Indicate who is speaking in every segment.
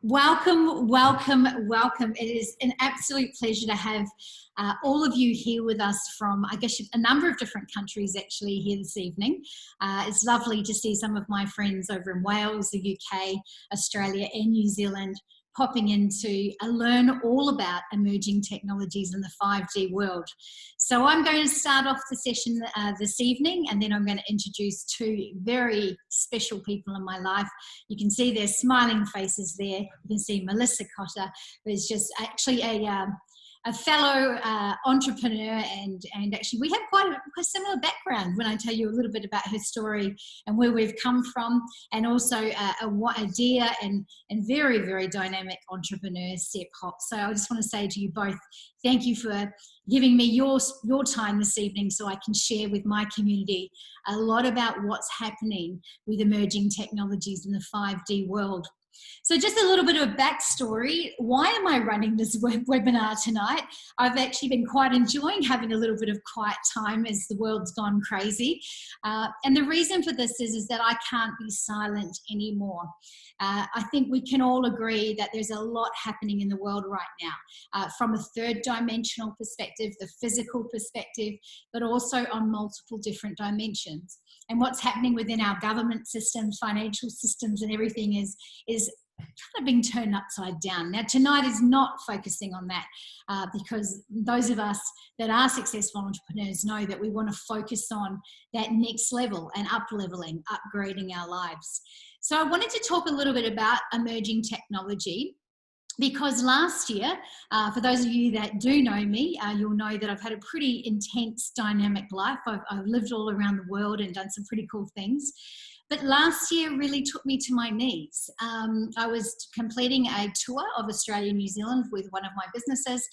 Speaker 1: Welcome, welcome, welcome. It is an absolute pleasure to have all of you here with us from, I guess, a number of different countries actually here this evening. It's lovely to see some of my friends over in Wales, the UK, Australia and New Zealand popping in to learn all about emerging technologies in the 5G world. So I'm going to start off the session this evening, and then I'm going to introduce two very special people in my life. You can see their smiling faces there. You can see Melissa Kotter, who is just actually a fellow entrepreneur, and actually we have quite a similar background when I tell you a little bit about her story and where we've come from, and also a dear and very, very dynamic entrepreneur, Sepp, Hock. So I just want to say to you both, thank you for giving me your time this evening so I can share with my community a lot about what's happening with emerging technologies in the 5D world. So just a little bit of a backstory. Why am I running this webinar tonight? I've actually been quite enjoying having a little bit of quiet time as the world's gone crazy. And the reason for this is that I can't be silent anymore. I think we can all agree that there's a lot happening in the world right now, from a third dimensional perspective, the physical perspective, but also on multiple different dimensions. And what's happening within our government systems, financial systems and everything is kind of being turned upside down. Now, tonight is not focusing on that because those of us that are successful entrepreneurs know that we want to focus on that next level and up-leveling, upgrading our lives. So I wanted to talk a little bit about emerging technology, because last year, for those of you that do know me, you'll know that I've had a pretty intense, dynamic life. I've lived all around the world and done some pretty cool things. But last year really took me to my knees. I was completing a tour of Australia and New Zealand with one of my businesses,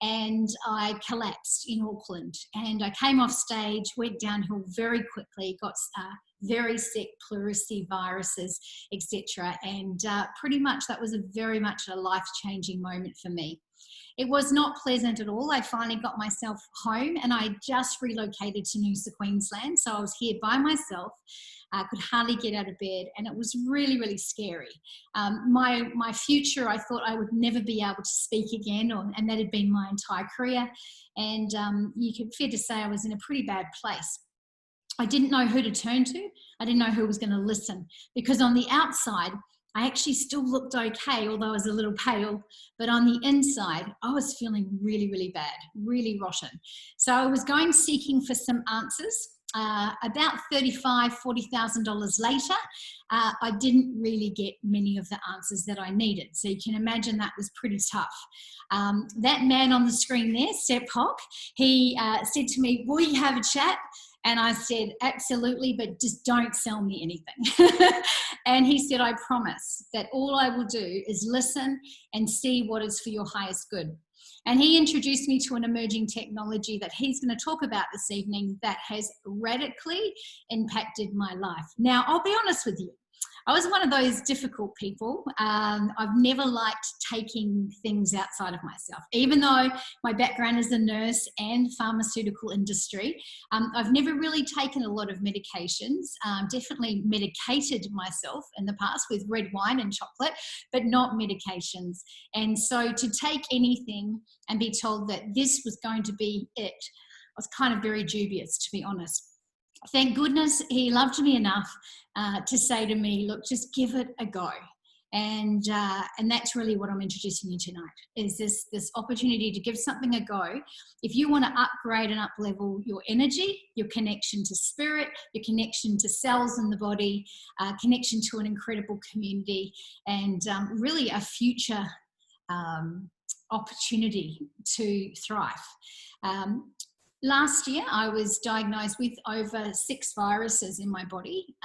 Speaker 1: and I collapsed in Auckland. And I came off stage, went downhill very quickly, got very sick, pleurisy, viruses, etc. And pretty much that was very much a life-changing moment for me. It was not pleasant at all. I finally got myself home, and I just relocated to Noosa, Queensland. So I was here by myself. I could hardly get out of bed, and it was really, really scary. My future, I thought I would never be able to speak again, and that had been my entire career. And you can fair to say I was in a pretty bad place. I didn't know who to turn to. I didn't know who was going to listen, because on the outside, I actually still looked okay, although I was a little pale, but on the inside, I was feeling really, really bad, really rotten. So I was going seeking for some answers. About $35,000, $40,000 later, I didn't really get many of the answers that I needed. So you can imagine that was pretty tough. That man on the screen there, Sepp Hock, he said to me, "Will you have a chat?" And I said, "Absolutely, but just don't sell me anything." And he said, "I promise that all I will do is listen and see what is for your highest good." And he introduced me to an emerging technology that he's going to talk about this evening that has radically impacted my life. Now, I'll be honest with you. I was one of those difficult people. I've never liked taking things outside of myself. Even though my background is a nurse and pharmaceutical industry, I've never really taken a lot of medications. Definitely medicated myself in the past with red wine and chocolate, but not medications. And so to take anything and be told that this was going to be it, I was kind of very dubious, to be honest. Thank goodness he loved me enough to say to me, "Look, just give it a go." And that's really what I'm introducing you tonight, is this opportunity to give something a go. If you want to upgrade and up-level your energy, your connection to spirit, your connection to cells in the body, connection to an incredible community, and really a future opportunity to thrive. Last year, I was diagnosed with over 6 viruses in my body.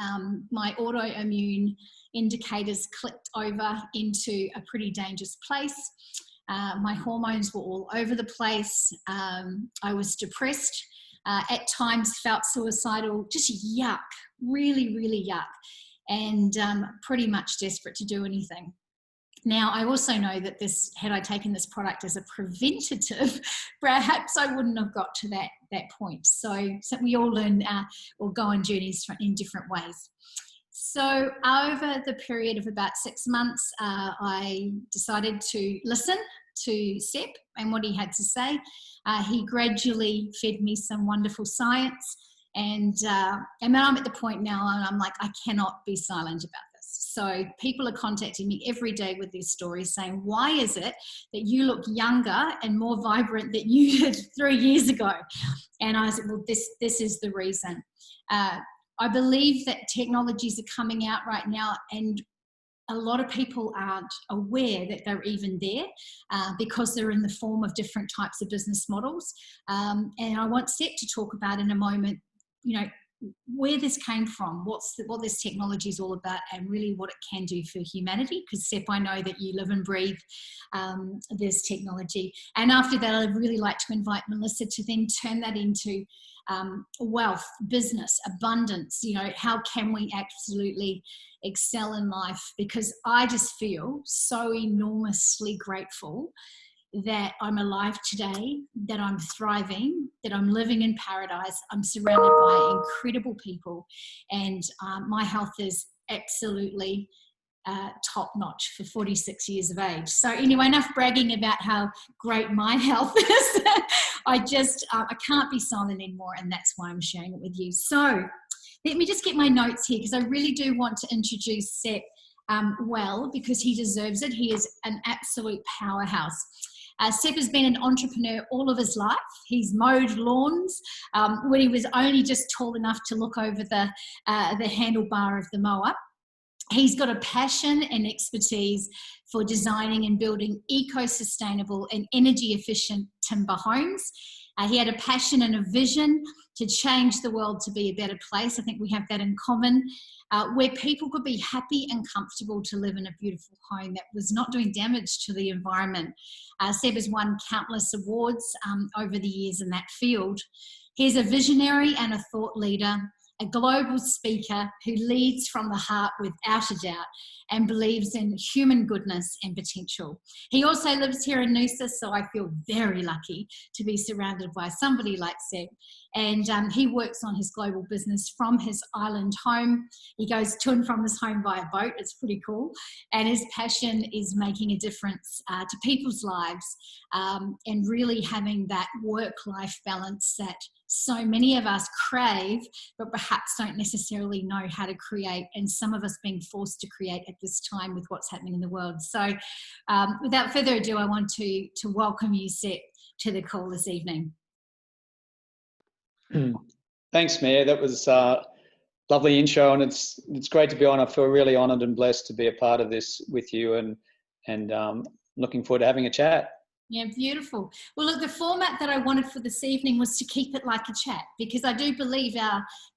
Speaker 1: My autoimmune indicators clicked over into a pretty dangerous place. My hormones were all over the place. I was depressed, at times felt suicidal, just yuck, really, really yuck, and pretty much desperate to do anything. Now, I also know that had I taken this product as a preventative, perhaps I wouldn't have got to that point. So we all learn or go on journeys in different ways. So over the period of about 6 months, I decided to listen to Sepp and what he had to say. He gradually fed me some wonderful science, and then I'm at the point now and I'm like, I cannot be silent about this. So people are contacting me every day with these stories saying, why is it that you look younger and more vibrant than you did 3 years ago? And I said, well, this is the reason. I believe that technologies are coming out right now, and a lot of people aren't aware that they're even there because they're in the form of different types of business models. And I want Sepp to talk about in a moment, you know, where this came from, what this technology is all about, and really what it can do for humanity. Because Sepp, I know that you live and breathe this technology. And after that, I'd really like to invite Melissa to then turn that into wealth, business, abundance. You know, how can we absolutely excel in life? Because I just feel so enormously grateful that I'm alive today, that I'm thriving, that I'm living in paradise. I'm surrounded by incredible people, and my health is absolutely top notch for 46 years of age. So anyway, enough bragging about how great my health is. I can't be silent anymore, and that's why I'm sharing it with you. So let me just get my notes here, because I really do want to introduce Sepp well, because he deserves it. He is an absolute powerhouse. Sepp has been an entrepreneur all of his life. He's mowed lawns when he was only just tall enough to look over the handlebar of the mower. He's got a passion and expertise for designing and building eco-sustainable and energy-efficient timber homes. He had a passion and a vision to change the world to be a better place. I think we have that in common, where people could be happy and comfortable to live in a beautiful home that was not doing damage to the environment. Sepp has won countless awards over the years in that field. He's a visionary and a thought leader, a global speaker who leads from the heart without a doubt and believes in human goodness and potential. He also lives here in Noosa, so I feel very lucky to be surrounded by somebody like Sepp. And he works on his global business from his island home. He goes to and from his home via boat. It's pretty cool. And his passion is making a difference to people's lives and really having that work-life balance that so many of us crave, but perhaps don't necessarily know how to create, and some of us being forced to create at this time with what's happening in the world. So without further ado, I want to welcome you, Sepp, to the call this evening.
Speaker 2: Thanks, Mia. That was a lovely intro, and it's great to be on. I feel really honoured and blessed to be a part of this with you, and looking forward to having a chat.
Speaker 1: Yeah, beautiful. Well, look, the format that I wanted for this evening was to keep it like a chat, because I do believe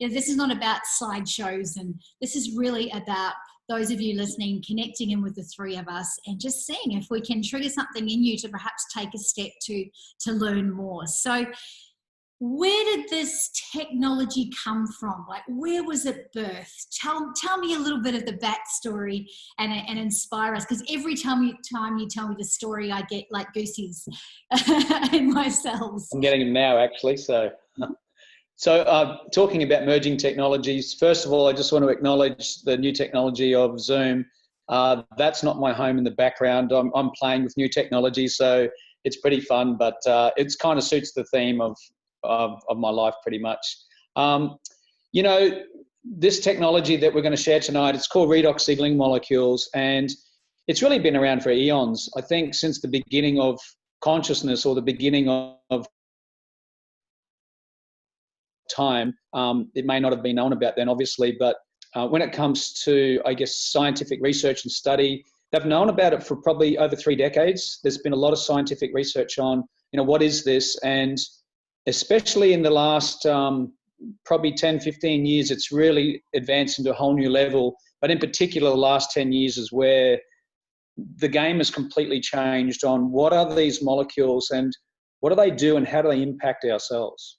Speaker 1: this is not about slideshows, and this is really about those of you listening, connecting in with the three of us and just seeing if we can trigger something in you to perhaps take a step to learn more. So where did this technology come from? Like, where was it birthed? Tell me a little bit of the backstory and inspire us, because every time you tell me the story, I get like goosies in my cells.
Speaker 2: I'm getting them now, actually. So talking about merging technologies, first of all, I just want to acknowledge the new technology of Zoom. That's not my home in the background. I'm playing with new technology, so it's pretty fun, but it kind of suits the theme of my life pretty much. You know, this technology that we're going to share tonight, it's called Redox signaling molecules, and it's really been around for eons. I think since the beginning of consciousness, or the beginning of time. It may not have been known about then, obviously, but when it comes to, I guess, scientific research and study, they've known about it for probably over 3 decades. There's been a lot of scientific research on, you know, what is this? And especially in the last probably 10, 15 years, it's really advanced into a whole new level. But in particular, the last 10 years is where the game has completely changed on what are these molecules and what do they do and how do they impact ourselves.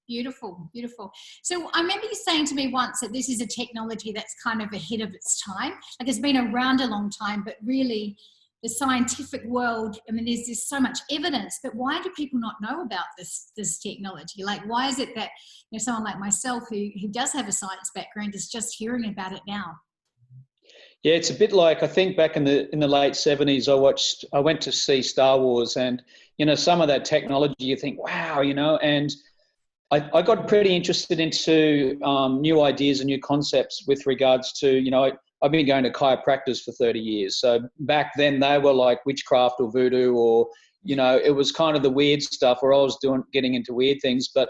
Speaker 1: Beautiful, beautiful. So I remember you saying to me once that this is a technology that's kind of ahead of its time. Like, it's been around a long time, but really the scientific world, I mean, there's so much evidence, but why do people not know about this technology? Like, why is it that, you know, someone like myself who does have a science background is just hearing about it now?
Speaker 2: Yeah, it's a bit like, I think back in the late 70s, I went to see Star Wars, and, you know, some of that technology, you think, wow, you know, and I got pretty interested into new ideas and new concepts with regards to, you know, I've been going to chiropractors for 30 years. So back then they were like witchcraft or voodoo, or, you know, it was kind of the weird stuff where I was getting into weird things. But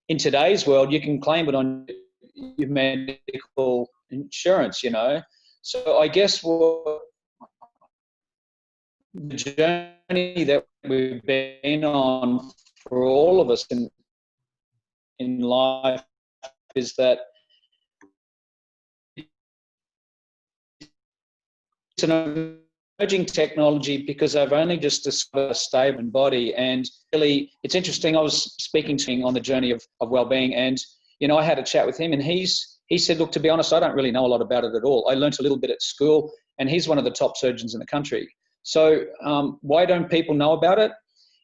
Speaker 2: in today's world, you can claim it on your medical insurance, you know. So I guess what the journey that we've been on for all of us in life is that it's an emerging technology because they've only just discovered a stable body. And really, it's interesting. I was speaking to him on the journey of well-being, and, you know, I had a chat with him, and he said, look, to be honest, I don't really know a lot about it at all. I learnt a little bit at school, and he's one of the top surgeons in the country. So why don't people know about it?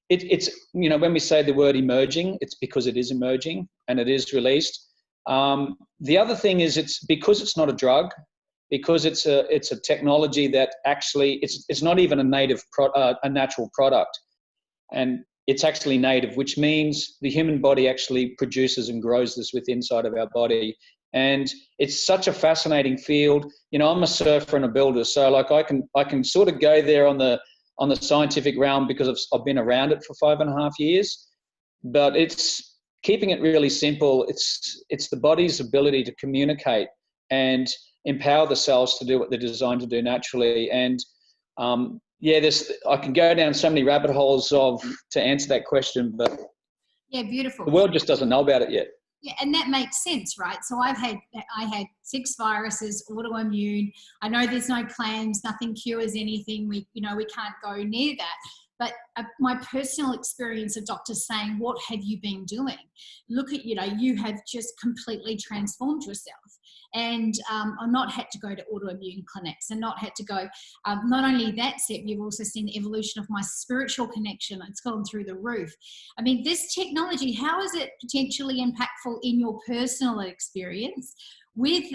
Speaker 2: It's, you know, when we say the word emerging, it's because it is emerging and it is released. The other thing is it's because it's not a drug, because it's a technology that actually, it's not even a natural product. And it's actually native, which means the human body actually produces and grows this within inside of our body. And it's such a fascinating field. You know, I'm a surfer and a builder, so like I can sort of go there on the scientific realm because I've been around it for 5.5 years. But it's keeping it really simple. It's the body's ability to communicate and empower the cells to do what they're designed to do naturally. And yeah, I can go down so many rabbit holes to answer that question, but
Speaker 1: yeah, beautiful.
Speaker 2: The world just doesn't know about it yet.
Speaker 1: Yeah, and that makes sense, right? So I had 6 viruses, autoimmune. I know there's no claims, nothing cures anything. We can't go near that. But my personal experience of doctors saying, what have you been doing? Look at, you have just completely transformed yourself. And I've not had to go to autoimmune clinics and not had to go, not only that, Sepp, you've also seen the evolution of my spiritual connection. It's gone through the roof. I mean, this technology, how is it potentially impactful in your personal experience with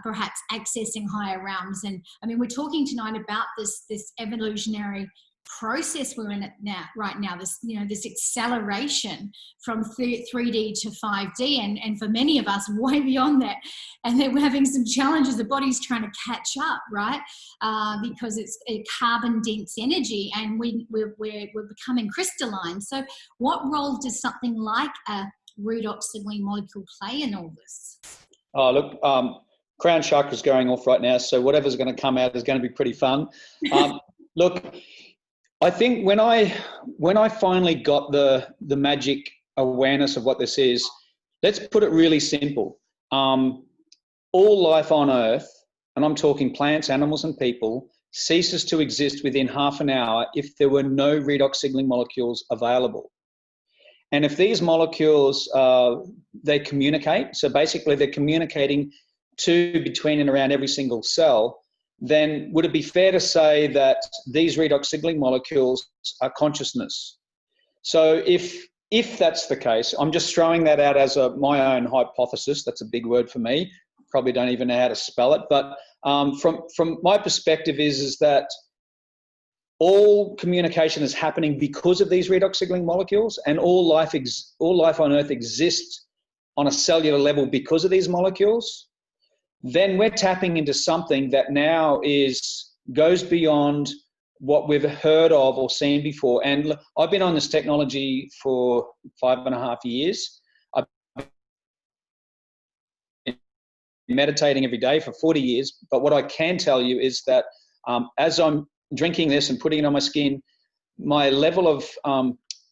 Speaker 1: perhaps accessing higher realms? And I mean, we're talking tonight about this evolutionary process we're in it right now, this acceleration from 3D to 5D, and for many of us way beyond that, and then we're having some challenges. The body's trying to catch up, right? Because it's a carbon dense energy, and we're becoming crystalline. So what role does something like a redox signaling molecule play in all this?
Speaker 2: Oh, look, crown chakra's going off right now, so whatever's going to come out is going to be pretty fun. Look, I think when I finally got the magic awareness of what this is, let's put it really simple. All life on Earth, and I'm talking plants, animals, and people, ceases to exist within half an hour if there were no redox signaling molecules available. And if these molecules, they communicate, so basically they're communicating between and around every single cell, then would it be fair to say that these redox signaling molecules are consciousness? So if that's the case, I'm just throwing that out as my own hypothesis. That's a big word for me. Probably don't even know how to spell it. But from my perspective is that all communication is happening because of these redox signaling molecules, and all life on Earth exists on a cellular level because of these molecules. Then we're tapping into something that now goes beyond what we've heard of or seen before. And I've been on this technology for 5.5 years. I've been meditating every day for 40 years. But what I can tell you is that as I'm drinking this and putting it on my skin, my level of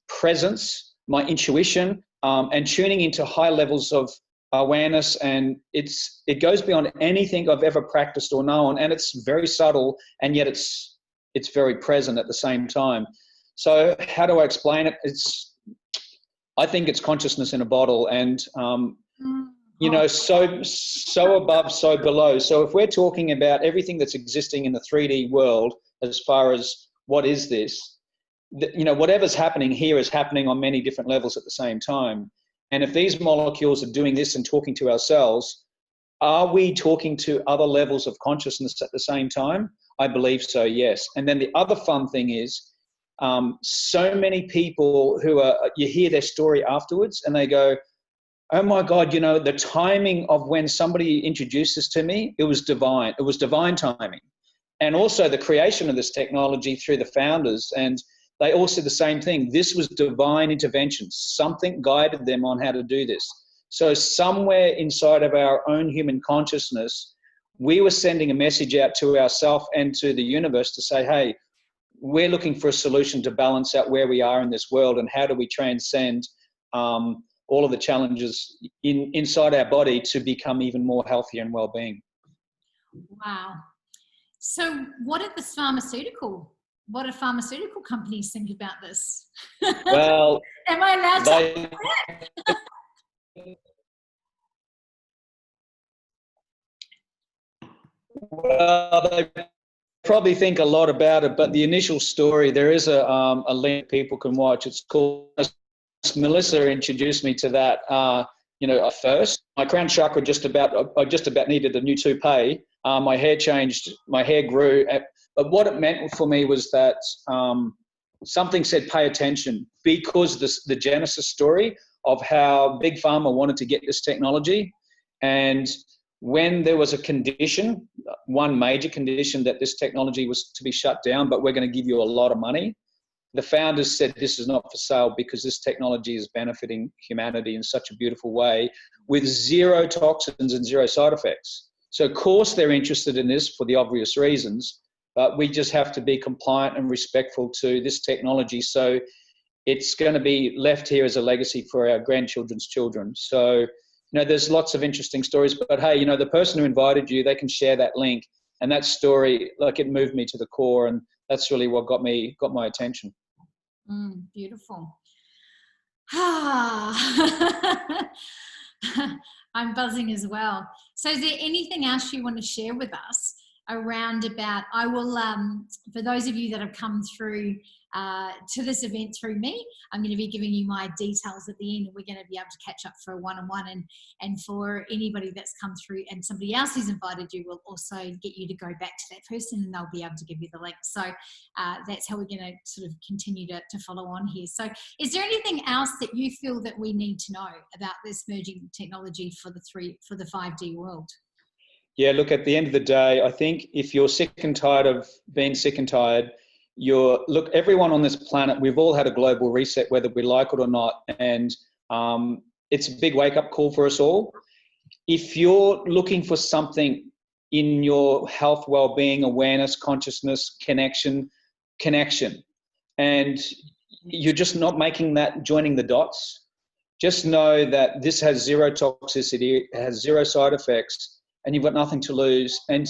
Speaker 2: presence, my intuition, and tuning into high levels of awareness, and it goes beyond anything I've ever practiced or known, and it's very subtle, and yet it's very present at the same time. So how do I explain it? I think it's consciousness in a bottle, and so above, so below. So if we're talking about everything that's existing in the 3D world, as far as what is this. You know, whatever's happening here is happening on many different levels at the same time. And if these molecules are doing this and talking to our cells, are we talking to other levels of consciousness at the same time? I believe so, yes. And then the other fun thing is, so many people who you hear their story afterwards and they go, oh my God, you know, the timing of when somebody introduced this to me, it was divine. It was divine timing. And also the creation of this technology through the founders, and they all said the same thing. This was divine intervention. Something guided them on how to do this. So somewhere inside of our own human consciousness, we were sending a message out to ourselves and to the universe to say, hey, we're looking for a solution to balance out where we are in this world, and how do we transcend all of the challenges inside our body to become even more healthier and well-being.
Speaker 1: Wow. So what do pharmaceutical companies think about this?
Speaker 2: Well,
Speaker 1: am I allowed to?
Speaker 2: Well, they probably think a lot about it, but the initial story, there is a link people can watch. It's called, Melissa introduced me to that, at first. My crown chakra I just about needed a new toupee. My hair changed, my hair grew. But what it meant for me was that something said, pay attention, because the genesis story of how Big Pharma wanted to get this technology. And when there was a condition, one major condition, that this technology was to be shut down, but we're going to give you a lot of money, the founders said this is not for sale because this technology is benefiting humanity in such a beautiful way with zero toxins and zero side effects. So of course they're interested in this for the obvious reasons, but we just have to be compliant and respectful to this technology. So it's going to be left here as a legacy for our grandchildren's children. So, there's lots of interesting stories, but hey, the person who invited you, they can share that link. And that story, it moved me to the core, and that's really what got my attention.
Speaker 1: Beautiful. I'm buzzing as well. So is there anything else you want to share with us around about, I will, for those of you that have come through to this event through me, I'm going to be giving you my details at the end, and we're going to be able to catch up for a one-on-one, and for anybody that's come through and somebody else who's invited you, will also get you to go back to that person and they'll be able to give you the link. So that's how we're going to sort of continue to follow on here. So is there anything else that you feel that we need to know about this merging technology for the 5D world?
Speaker 2: Yeah, look, at the end of the day, I think if you're sick and tired of being sick and tired, everyone on this planet, we've all had a global reset, whether we like it or not. And it's a big wake-up call for us all. If you're looking for something in your health, well-being, awareness, consciousness, connection, and you're just not making that, joining the dots, just know that this has zero toxicity, it has zero side effects, and you've got nothing to lose. And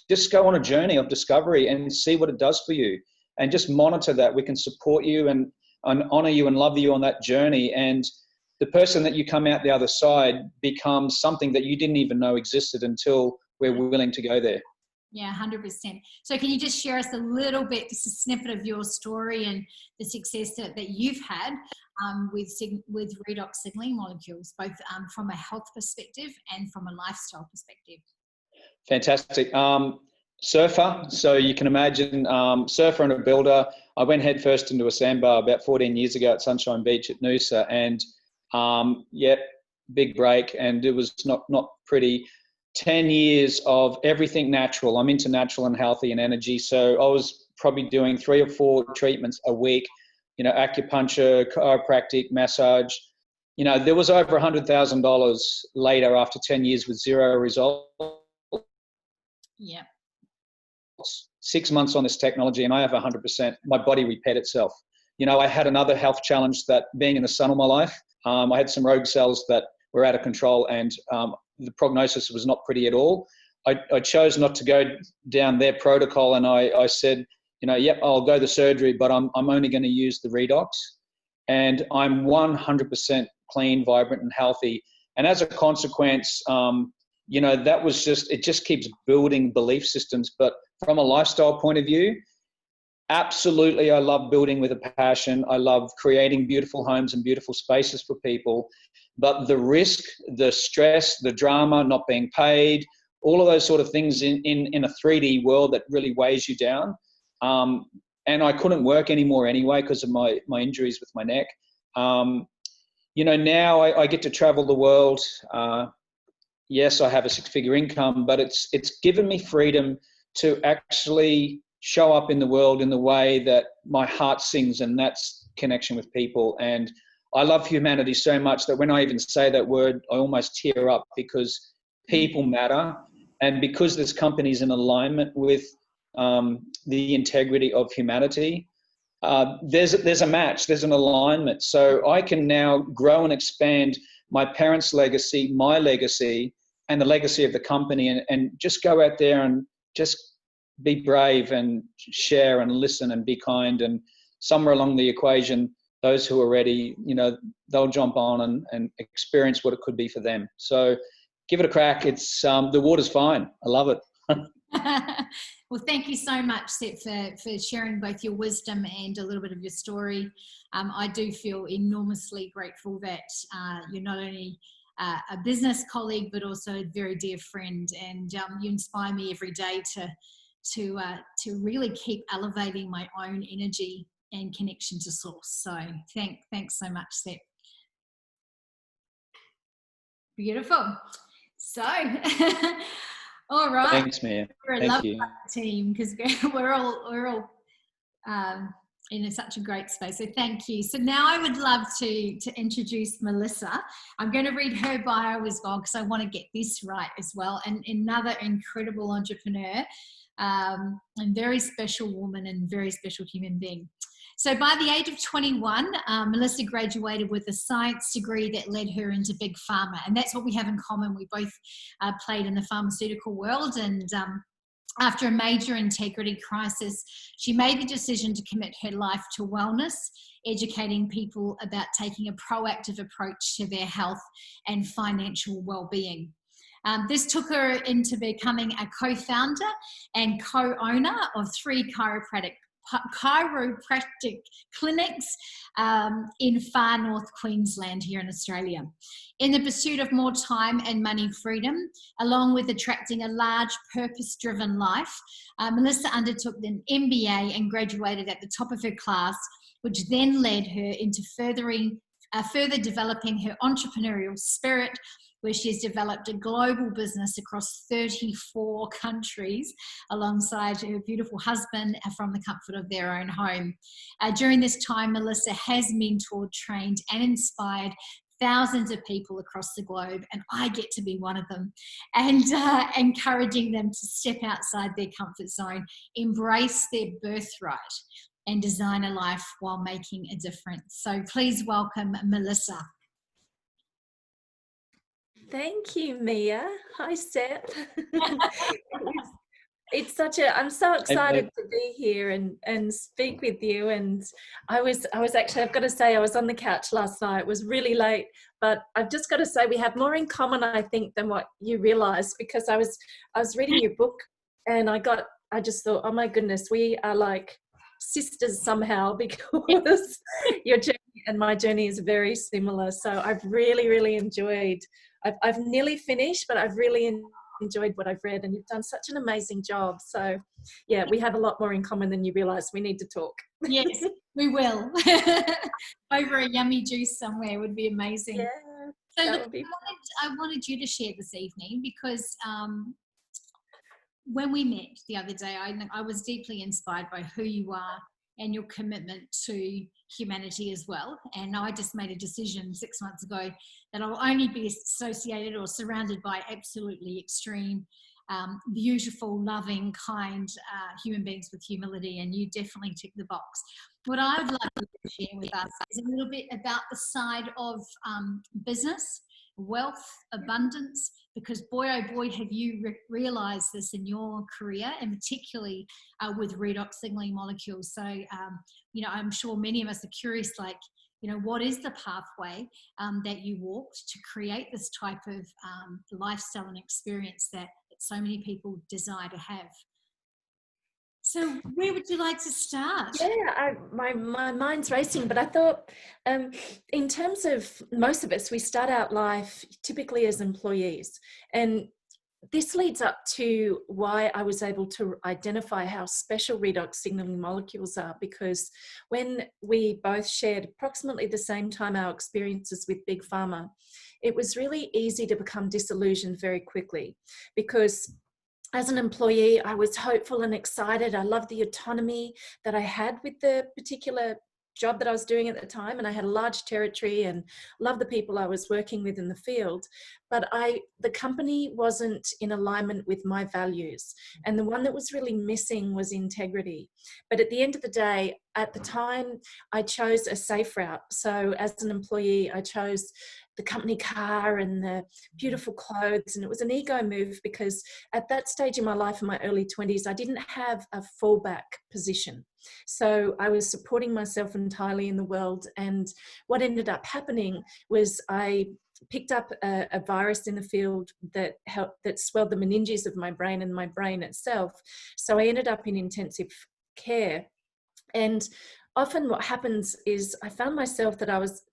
Speaker 2: just go on a journey of discovery and see what it does for you. And just monitor that. We can support you and honor you and love you on that journey. And the person that you come out the other side becomes something that you didn't even know existed until we're willing to go there.
Speaker 1: Yeah, 100%. So can you just share us a little bit, just a snippet of your story and the success that you've had with redox signaling molecules, both from a health perspective and from a lifestyle perspective?
Speaker 2: Fantastic. Surfer, so you can imagine, surfer and a builder. I went headfirst into a sandbar about 14 years ago at Sunshine Beach at Noosa, and big break, and it was not pretty. 10 years of everything natural. I'm into natural and healthy and energy, so I was probably doing 3 or 4 treatments a week, acupuncture, chiropractic, massage. There was over $100,000 later after 10 years with zero results.
Speaker 1: Yeah.
Speaker 2: 6 months on this technology and I have 100%. My body repaired itself. I had another health challenge, that being in the sun all my life, I had some rogue cells that were out of control, and the prognosis was not pretty at all. I chose not to go down their protocol, and I said, I'll go the surgery, but I'm only going to use the redox, and I'm 100% clean, vibrant, and healthy. And as a consequence, that was it just keeps building belief systems. But from a lifestyle point of view, Absolutely. I love building with a passion. I love creating beautiful homes and beautiful spaces for people. But the risk, the stress, the drama, not being paid, all of those sort of things in a 3D world that really weighs you down. And I couldn't work anymore anyway because of my injuries with my neck. Now I get to travel the world. Yes, I have a six-figure income, but it's given me freedom to actually show up in the world in the way that my heart sings, and that's connection with people. And I love humanity so much that when I even say that word, I almost tear up, because people matter. And because this company is in alignment with the integrity of humanity, there's a match, there's an alignment. So I can now grow and expand my parents' legacy, my legacy, and the legacy of the company, and just go out there and just be brave and share and listen and be kind. And somewhere along the equation, those who are ready, they'll jump on and experience what it could be for them. So give it a crack. It's the water's fine. I love it.
Speaker 1: Well, thank you so much, Sepp, for sharing both your wisdom and a little bit of your story. I do feel enormously grateful that you're not only a business colleague, but also a very dear friend, and you inspire me every day to really keep elevating my own energy and connection to source. So thanks so much, Sepp. Beautiful. So, all right.
Speaker 2: Thanks, Mia.
Speaker 1: We're a lovely team, because we're all in such a great space. So thank you. So now I would love to introduce Melissa. I'm going to read her bio as well, because I want to get this right as well. And another incredible entrepreneur, and very special woman and very special human being. So by the age of 21, Melissa graduated with a science degree that led her into big pharma. And that's what we have in common. We both played in the pharmaceutical world, and after a major integrity crisis, she made the decision to commit her life to wellness, educating people about taking a proactive approach to their health and financial well-being. This took her into becoming a co-founder and co-owner of 3 chiropractic clinics in far north Queensland here in Australia. In the pursuit of more time and money freedom, along with attracting a large purpose-driven life, Melissa undertook an MBA and graduated at the top of her class, which then led her into further developing her entrepreneurial spirit, where she has developed a global business across 34 countries alongside her beautiful husband from the comfort of their own home. During this time, Melissa has mentored, trained, and inspired thousands of people across the globe, and I get to be one of them, and encouraging them to step outside their comfort zone, embrace their birthright, and design a life while making a difference. So please welcome Melissa.
Speaker 3: Thank you, Mia. Hi, Sepp. I'm so excited to be here and speak with you. And I was actually, I've got to say, I was on the couch last night. It was really late, but I've just got to say we have more in common, I think, than what you realize, because I was reading your book, and I just thought, oh my goodness, we are like sisters somehow, because your journey and my journey is very similar. So I've really, really enjoyed. I've nearly finished, but I've really enjoyed what I've read, and you've done such an amazing job. So yeah, we have a lot more in common than you realize. We need to talk.
Speaker 1: Yes, we will. Over a yummy juice somewhere would be amazing.
Speaker 3: Yeah,
Speaker 1: so look, I wanted you to share this evening, because when we met the other day, I was deeply inspired by who you are and your commitment to humanity as well. And I just made a decision 6 months ago that I'll only be associated or surrounded by absolutely extreme, beautiful, loving, kind human beings with humility, and you definitely tick the box. What I'd like you to share with us is a little bit about the side of business, wealth, abundance, because boy, oh boy, have you realized this in your career, and particularly with redox signaling molecules. So, I'm sure many of us are curious, like, what is the pathway that you walked to create this type of lifestyle and experience that so many people desire to have? So where would you like to start?
Speaker 3: Yeah, my mind's racing, but I thought in terms of most of us, we start out life typically as employees. And this leads up to why I was able to identify how special redox signaling molecules are, because when we both shared approximately the same time our experiences with Big Pharma, it was really easy to become disillusioned very quickly, because as an employee, I was hopeful and excited. I loved the autonomy that I had with the particular job that I was doing at the time, and I had a large territory and loved the people I was working with in the field. But the company wasn't in alignment with my values, and the one that was really missing was integrity. But at the end of the day, at the time, I chose a safe route. So as an employee, I chose the company car and the beautiful clothes, and it was an ego move, because at that stage in my life, in my early 20s, I didn't have a fallback position. So I was supporting myself entirely in the world. And what ended up happening was I picked up a virus in the field that swelled the meninges of my brain and my brain itself. So I ended up in intensive care. And often what happens is I found myself that I was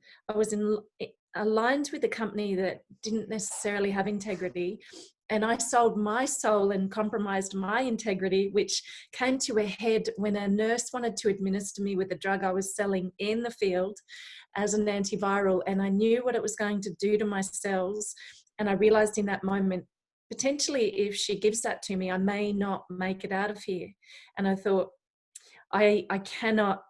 Speaker 3: aligned with a company that didn't necessarily have integrity. And I sold my soul and compromised my integrity, which came to a head when a nurse wanted to administer me with a drug I was selling in the field as an antiviral. And I knew what it was going to do to my cells. And I realized in that moment, potentially, if she gives that to me, I may not make it out of here. And I thought, I cannot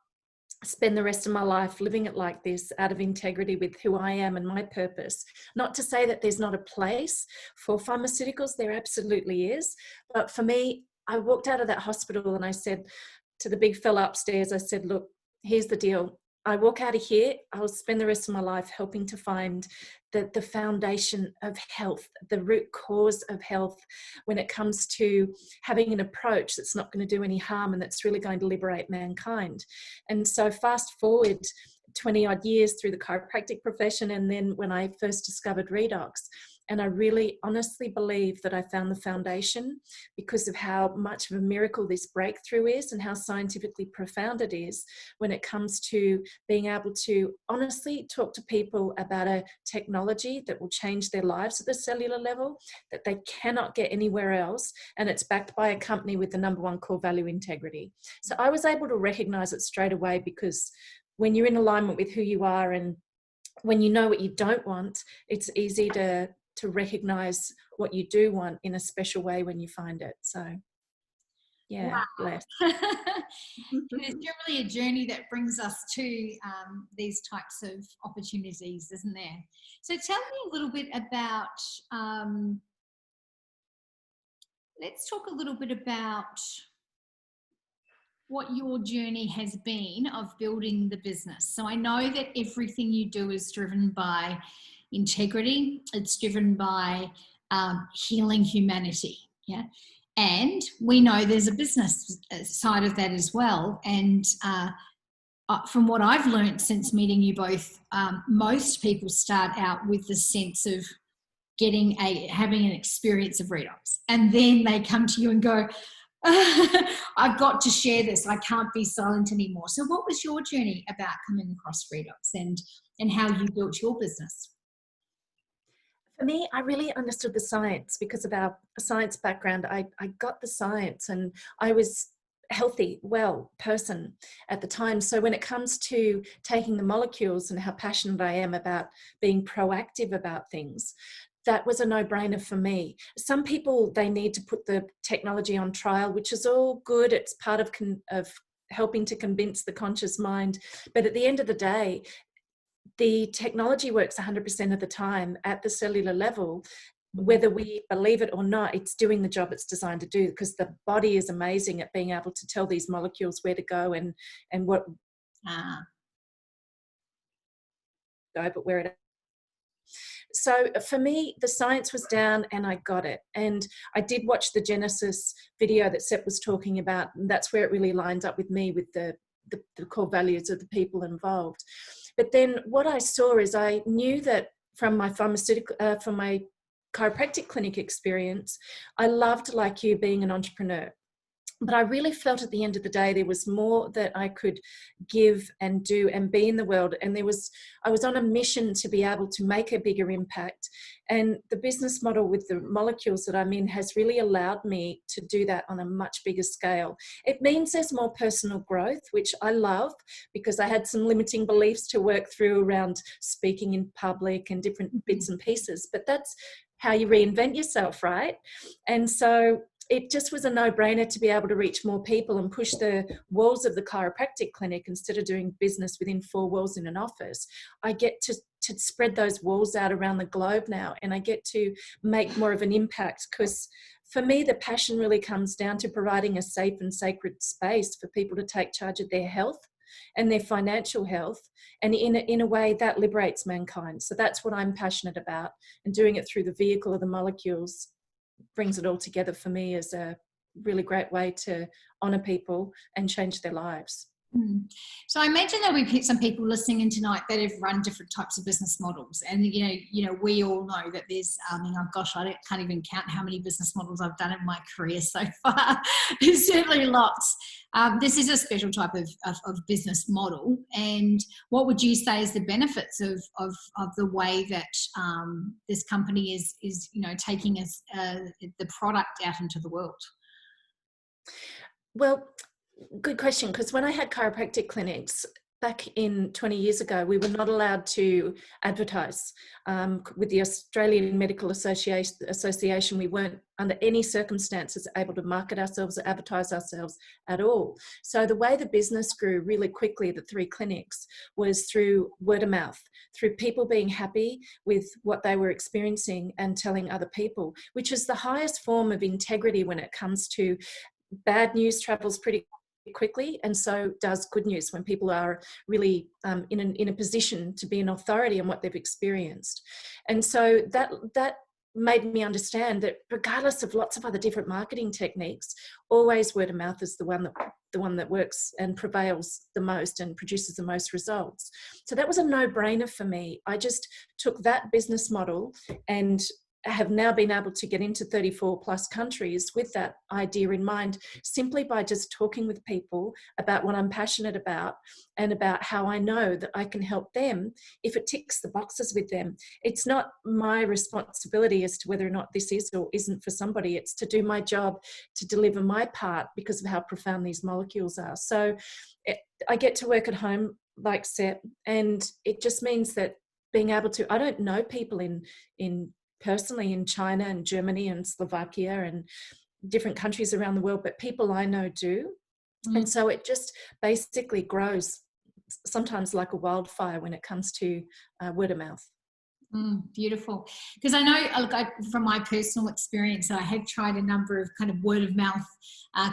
Speaker 3: spend the rest of my life living it like this, out of integrity with who I am and my purpose. Not to say that there's not a place for pharmaceuticals, there absolutely is. But for me, I walked out of that hospital and I said to the big fella upstairs, I said, look, here's the deal. I walk out of here, I'll spend the rest of my life helping to find the foundation of health, the root cause of health, when it comes to having an approach that's not going to do any harm and that's really going to liberate mankind. And so fast forward 20 odd years through the chiropractic profession, and then when I first discovered Redox, and I really honestly believe that I found the foundation because of how much of a miracle this breakthrough is and how scientifically profound it is when it comes to being able to honestly talk to people about a technology that will change their lives at the cellular level that they cannot get anywhere else. And it's backed by a company with the #1 core value, integrity. So I was able to recognize it straight away, because when you're in alignment with who you are and when you know what you don't want, it's easy to recognize what you do want in a special way when you find it. So yeah,
Speaker 1: wow.
Speaker 3: Bless.
Speaker 1: It's generally a journey that brings us to these types of opportunities, isn't there? So tell me a little bit about, let's talk a little bit about what your journey has been of building the business. So I know that everything you do is driven by integrity. It's driven by healing humanity. Yeah. And we know there's a business side of that as well. And from what I've learned since meeting you both, most people start out with the sense of having an experience of Redox. And then they come to you and go, I've got to share this. I can't be silent anymore. So what was your journey about coming across Redox and how you built your business?
Speaker 3: For me, I really understood the science because of our science background. I got the science, and I was a healthy, well person at the time. So when it comes to taking the molecules and how passionate I am about being proactive about things, that was a no-brainer for me. Some people, they need to put the technology on trial, which is all good. It's part of helping to convince the conscious mind. But at the end of the day, the technology works 100% of the time at the cellular level. Whether we believe it or not, it's doing the job it's designed to do, because the body is amazing at being able to tell these molecules where to go and what go, but where it. So for me, the science was down and I got it. And I did watch the Genesis video that Sepp was talking about. And that's where it really lines up with me, with the core values of the people involved. But then what I saw is, I knew that from my from my chiropractic clinic experience, I loved, like you, being an entrepreneur. But I really felt at the end of the day, there was more that I could give and do and be in the world. And I was on a mission to be able to make a bigger impact. And the business model with the molecules that I'm in has really allowed me to do that on a much bigger scale. It means there's more personal growth, which I love, because I had some limiting beliefs to work through around speaking in public and different bits and pieces. But that's how you reinvent yourself, right? And so it just was a no-brainer to be able to reach more people and push the walls of the chiropractic clinic instead of doing business within 4 walls in an office. I get to spread those walls out around the globe now, and I get to make more of an impact, because for me, the passion really comes down to providing a safe and sacred space for people to take charge of their health and their financial health, and in a way that liberates mankind. So that's what I'm passionate about, and doing it through the vehicle of the molecules brings it all together for me as a really great way to honour people and change their lives.
Speaker 1: So I imagine there'll be some people listening in tonight that have run different types of business models, and you know, we all know that there's, oh gosh, I can't even count how many business models I've done in my career so far. There's certainly lots. This is a special type of business model, and what would you say is the benefits of the way that this company is you know, taking the product out into the world?
Speaker 3: Well, good question, because when I had chiropractic clinics back in 20 years ago, we were not allowed to advertise. With the Australian Medical Association, we weren't under any circumstances able to market ourselves or advertise ourselves at all. So the way the business grew really quickly, the 3 clinics, was through word of mouth, through people being happy with what they were experiencing and telling other people, which is the highest form of integrity when it comes to bad news travels pretty quickly, and so does good news when people are really in a position to be an authority on what they've experienced. And so that made me understand that regardless of lots of other different marketing techniques, always word of mouth is the one that works and prevails the most and produces the most results. So that was a no-brainer for me. I just took that business model and have now been able to get into 34 plus countries with that idea in mind, simply by just talking with people about what I'm passionate about and about how I know that I can help them if it ticks the boxes with them. It's not my responsibility as to whether or not this is or isn't for somebody. It's to do my job, to deliver my part, because of how profound these molecules are. So I get to work at home like Sepp, and it just means that being able to, I don't know people in personally in China and Germany and Slovakia and different countries around the world, but people I know do. And so it just basically grows sometimes like a wildfire when it comes to word of mouth.
Speaker 1: Beautiful. Because I know, look, from my personal experience, I have tried a number of kind of word of mouth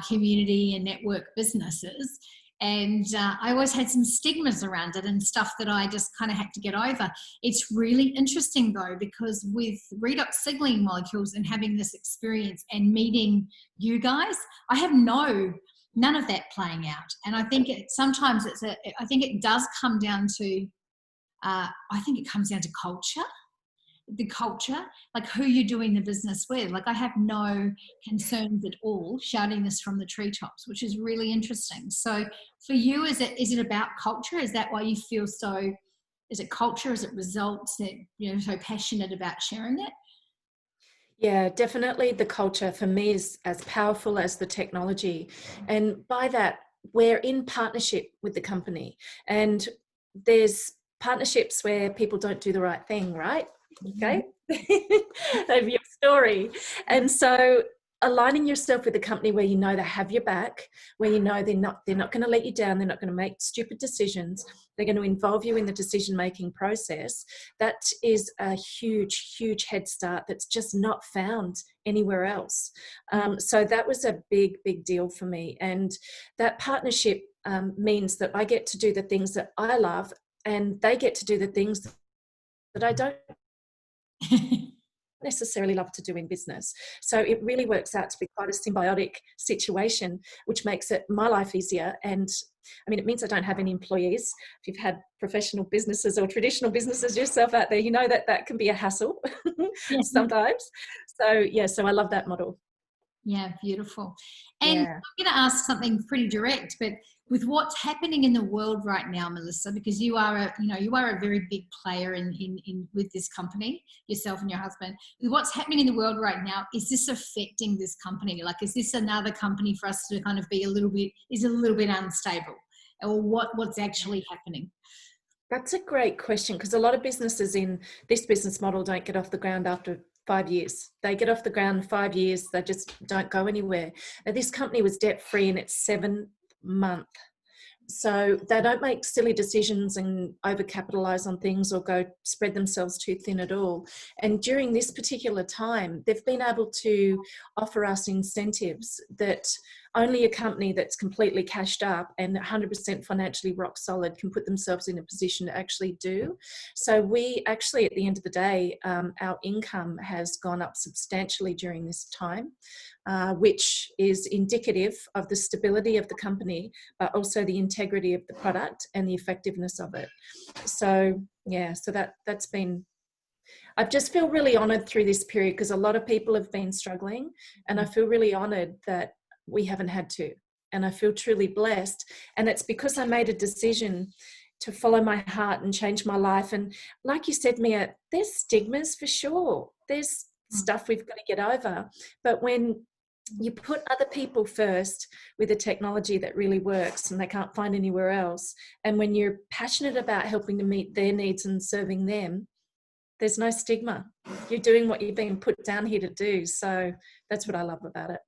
Speaker 1: community and network businesses. And I always had some stigmas around it and stuff that I just kind of had to get over. It's really interesting though, because with redox signaling molecules and having this experience and meeting you guys, I have none of that playing out. And I think sometimes I think it does come down to, I think it comes down to culture. The culture, like who you're doing the business with. Like I have no concerns at all shouting this from the treetops, which is really interesting. So for you, is it about culture? Is that why you feel so, is it culture? Is it results that you're so passionate about sharing it?
Speaker 3: Yeah, definitely the culture for me is as powerful as the technology. And by that, we're in partnership with the company. And there's partnerships where people don't do the right thing, right? Okay. Over your story. And so aligning yourself with a company where you know they have your back, where you know they're not going to let you down, they're not going to make stupid decisions, they're going to involve you in the decision-making process, that is a huge head start that's just not found anywhere else. So that was a big deal for me. And that partnership means that I get to do the things that I love, and they get to do the things that I don't necessarily love to do in business. So it really works out to be quite a symbiotic situation, which makes it my life easier. And I mean, it means I don't have any employees. If you've had professional businesses or traditional businesses yourself out there, you know that can be a hassle sometimes. So yeah, so I love that model.
Speaker 1: Yeah, beautiful. And
Speaker 3: Yeah.
Speaker 1: I'm going to ask something pretty direct, but with what's happening in the world right now, Melissa, because you are a very big player in with this company, yourself and your husband. With what's happening in the world right now, is this affecting this company? Like, is this another company for us to kind of be a little bit unstable, or what's actually happening?
Speaker 3: That's a great question, because a lot of businesses in this business model don't get off the ground after 5 years. They get off the ground 5 years, they just don't go anywhere. Now, this company was debt-free in its 7th month. So they don't make silly decisions and overcapitalize on things or go spread themselves too thin at all. And during this particular time, they've been able to offer us incentives that only a company that's completely cashed up and 100% financially rock solid can put themselves in a position to actually do. So we actually, at the end of the day, our income has gone up substantially during this time, which is indicative of the stability of the company, but also the integrity of the product and the effectiveness of it. So yeah, so that's been, I just feel really honoured through this period, because a lot of people have been struggling, and I feel really honoured that we haven't had to, and I feel truly blessed. And it's because I made a decision to follow my heart and change my life. And like you said, Mia, there's stigmas for sure. There's stuff we've got to get over. But when you put other people first with a technology that really works and they can't find anywhere else, and when you're passionate about helping to meet their needs and serving them, there's no stigma. You're doing what you've been put down here to do. So that's what I love about it.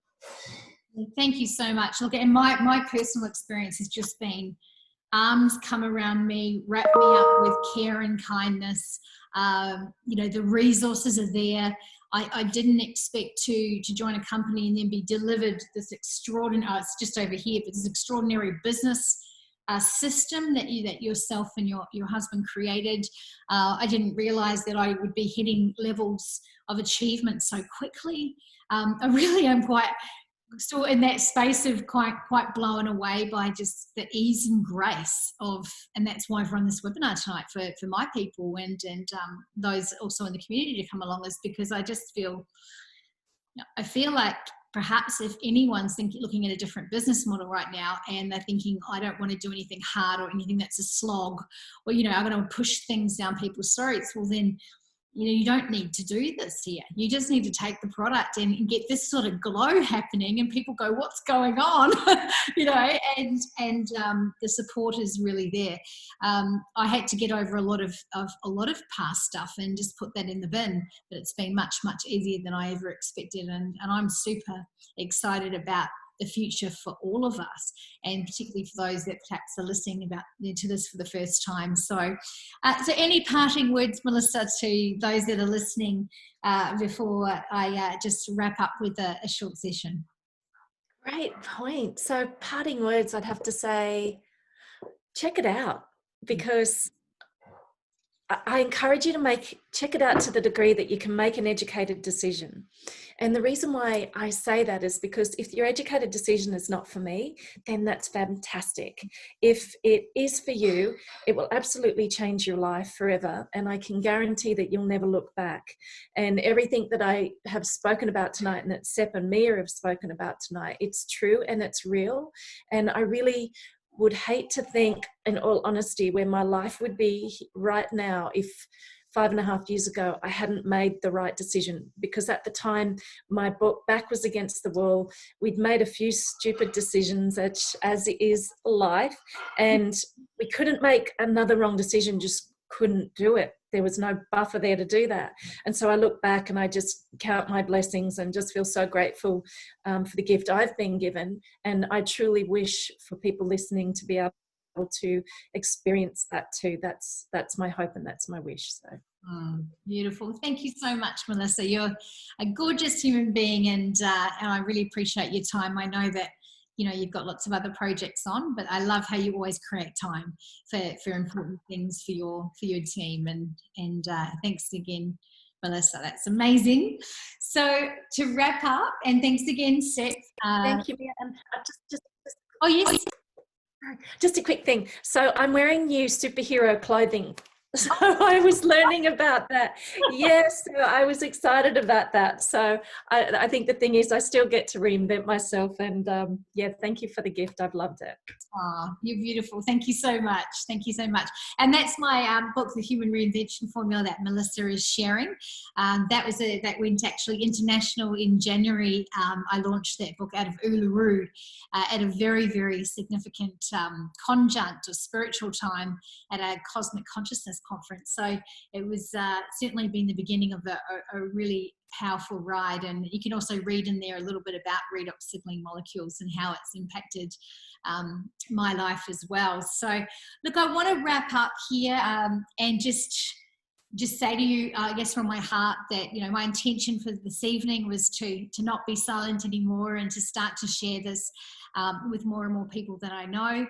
Speaker 1: Thank you so much. Look, and my personal experience has just been arms come around me, wrap me up with care and kindness. The resources are there. I didn't expect to join a company and then be delivered this extraordinary, it's just over here, but this extraordinary business system that yourself and your husband created. I didn't realize that I would be hitting levels of achievement so quickly. I really am quite still in that space of quite blown away by just the ease and grace of, and that's why I've run this webinar tonight for my people and those also in the community to come along, is because I just feel like perhaps if anyone's looking at a different business model right now and they're thinking, I don't want to do anything hard or anything that's a slog, or I'm going to push things down people's throats, well then you don't need to do this here. You just need to take the product and get this sort of glow happening, and people go, what's going on? And the support is really there. I had to get over a lot of past stuff and just put that in the bin, but it's been much, much easier than I ever expected. And I'm super excited about the future for all of us, and particularly for those that perhaps are listening to this for the first time. So any parting words, Melissa, to those that are listening before I just wrap up with a short session?
Speaker 3: Great point. So parting words, I'd have to say, check it out, because I encourage you to check it out to the degree that you can make an educated decision. And the reason why I say that is because if your educated decision is not for me, then that's fantastic. If it is for you, it will absolutely change your life forever. And I can guarantee that you'll never look back. And everything that I have spoken about tonight and that Sepp and Mia have spoken about tonight, it's true and it's real. And I really would hate to think, in all honesty, where my life would be right now if 5.5 years ago I hadn't made the right decision, because at the time my back was against the wall. We'd made a few stupid decisions, as it is life, and we couldn't make another wrong decision, just couldn't do it. There was no buffer there to do that. And so I look back and I just count my blessings and just feel so grateful for the gift I've been given. And I truly wish for people listening to be able to experience that too. That's my hope and that's my wish. So
Speaker 1: beautiful. Thank you so much, Melissa. You're a gorgeous human being, and I really appreciate your time. I know that you've got lots of other projects on, but I love how you always create time for important things for your team. And thanks again, Melissa. That's amazing. So to wrap up, and thanks again, Sepp.
Speaker 3: Thank you, Mia.
Speaker 1: Oh yes.
Speaker 3: Just a quick thing. So I'm wearing new superhero clothing. So I was learning about that. Yes, so I was excited about that. So I think the thing is I still get to reinvent myself, and yeah, thank you for the gift. I've loved it.
Speaker 1: Oh, you're beautiful. Thank you so much. Thank you so much. And that's my book, The Human Reinvention Formula, that Melissa is sharing. That went actually international in January. I launched that book out of Uluru at a very, very significant conjunct or spiritual time at a cosmic consciousness conference. So it was certainly been the beginning of a really powerful ride. And you can also read in there a little bit about redox signaling molecules and how it's impacted my life as well. So look, I want to wrap up here and just say to you, I guess from my heart, that my intention for this evening was to not be silent anymore and to start to share this with more and more people that I know.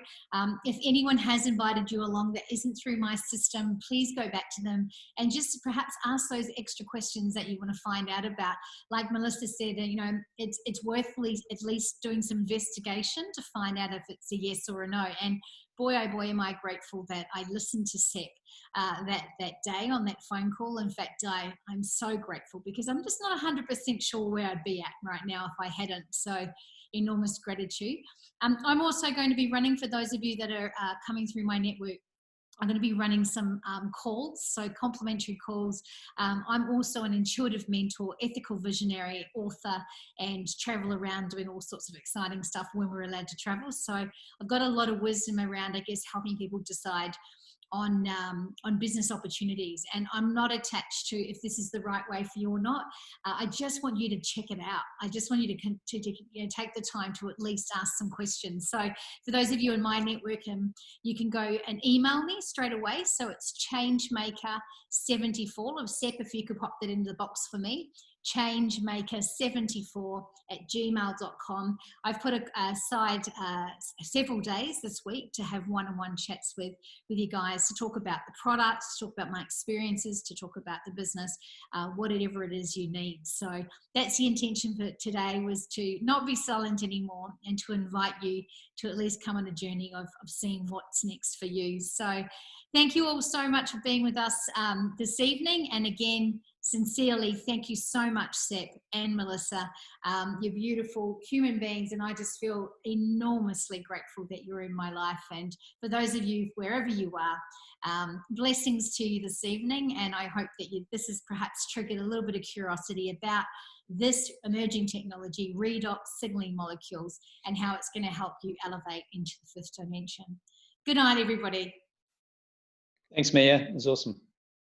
Speaker 1: If anyone has invited you along that isn't through my system, please go back to them and just perhaps ask those extra questions that you want to find out about. Like Melissa said, it's worth at least doing some investigation to find out if it's a yes or a no. And boy, oh boy, am I grateful that I listened to Sepp that day on that phone call. In fact, I'm so grateful, because I'm just not 100% sure where I'd be at right now if I hadn't. So enormous gratitude. I'm also going to be running, for those of you that are coming through my network, I'm going to be running some calls, so complimentary calls. I'm also an intuitive mentor, ethical visionary, author, and travel around doing all sorts of exciting stuff when we're allowed to travel. So I've got a lot of wisdom around, I guess, helping people decide on business opportunities. And I'm not attached to if this is the right way for you or not. I just want you to check it out. I just want you to take the time to at least ask some questions. So for those of you in my network, you can go and email me straight away. So it's changemaker74 of Sepp, if you could pop that into the box for me. changemaker74@gmail.com. I've put aside several days this week to have one-on-one chats with you guys, to talk about the products, to talk about my experiences, to talk about the business, whatever it is you need. So that's the intention for today, was to not be silent anymore and to invite you to at least come on a journey of seeing what's next for you. So thank you all so much for being with us this evening. And again, sincerely, thank you so much, Sepp and Melissa. You're beautiful human beings, and I just feel enormously grateful that you're in my life. And for those of you, wherever you are, blessings to you this evening. And I hope that this has perhaps triggered a little bit of curiosity about this emerging technology, redox signaling molecules, and how it's going to help you elevate into the fifth dimension. Good night, everybody.
Speaker 2: Thanks, Mia. It was awesome.